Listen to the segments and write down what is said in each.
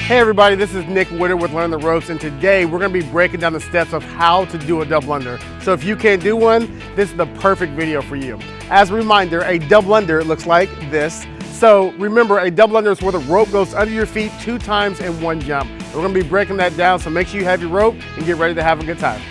Hey everybody, this is Nick Witter with Learn the Ropes, and today we're going to be breaking down the steps of how to do a double under. So if you can't do one, this is the perfect video for you. As a reminder, a double under looks like this. So remember, a double under is where the rope goes under your feet 2 times in one jump. We're going to be breaking that down, so make sure you have your rope and get ready to have a good time.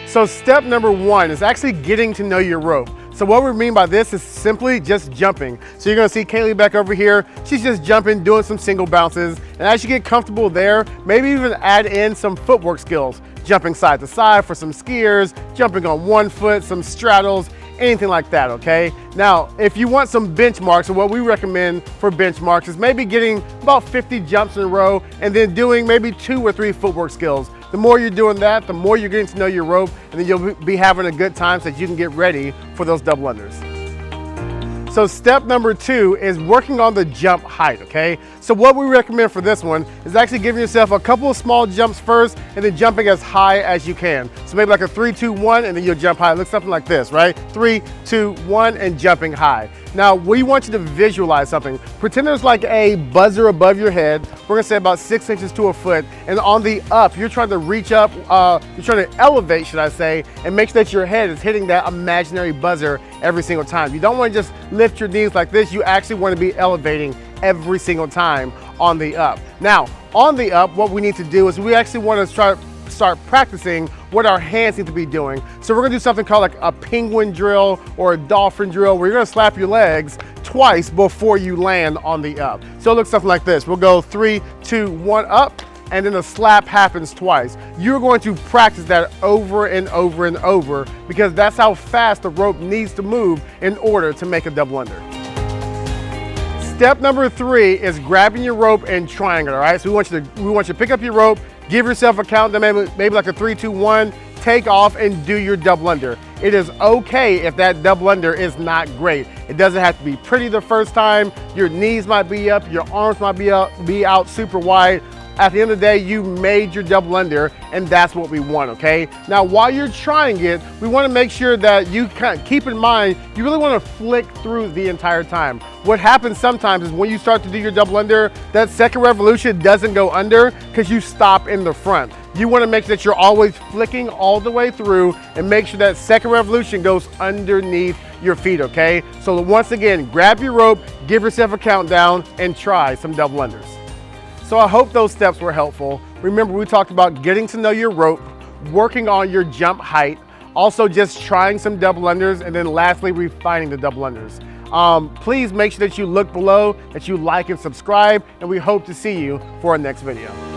So step number 1 is actually getting to know your rope. So what we mean by this is simply just jumping. So you're gonna see Kaylee back over here. She's just jumping, doing some single bounces. And as you get comfortable there, maybe even add in some footwork skills. Jumping side to side for some skiers, jumping on one foot, some straddles, anything like that, okay? Now, if you want some benchmarks, or what we recommend for benchmarks is maybe getting about 50 jumps in a row and then doing maybe 2 or 3 footwork skills. The more you're doing that, the more you're getting to know your rope, and then you'll be having a good time so that you can get ready for those double unders. So step number 2 is working on the jump height, okay? So what we recommend for this one is actually giving yourself a couple of small jumps first and then jumping as high as you can. So maybe like a 3, 2, 1, and then you'll jump high. It looks something like this, right? 3, 2, 1, and jumping high. Now, we want you to visualize something. Pretend there's like a buzzer above your head. We're gonna say about 6 inches to a foot. And on the up, you're trying to reach up, you're trying to elevate, should I say, and make sure that your head is hitting that imaginary buzzer every single time. You don't wanna just lift your knees like this. You actually wanna be elevating every single time on the up. Now, on the up, what we need to do is we actually wanna start practicing what our hands need to be doing. So we're gonna do something called like a penguin drill or a dolphin drill, where you're gonna slap your legs twice before you land on the up. So it looks something like this. We'll go 3, 2, 1 up, and then the slap happens twice. You're going to practice that over and over and over, because that's how fast the rope needs to move in order to make a double under. Step number 3 is grabbing your rope and triangle, all right? So we want you to pick up your rope, give yourself a count, maybe like a 3, 2, 1, take off and do your double under. It is okay if that double under is not great. It doesn't have to be pretty the first time. Your knees might be up, your arms might be out super wide. At the end of the day, you made your double under, and that's what we want, okay? Now, while you're trying it, we wanna make sure that you keep in mind, you really wanna flick through the entire time. What happens sometimes is when you start to do your double under, that second revolution doesn't go under because you stop in the front. You wanna make sure that you're always flicking all the way through and make sure that second revolution goes underneath your feet, okay? So once again, grab your rope, give yourself a countdown, and try some double unders. So I hope those steps were helpful. Remember, we talked about getting to know your rope, working on your jump height, also just trying some double unders, and then lastly, refining the double unders. Please make sure that you look below, that you like and subscribe, and we hope to see you for our next video.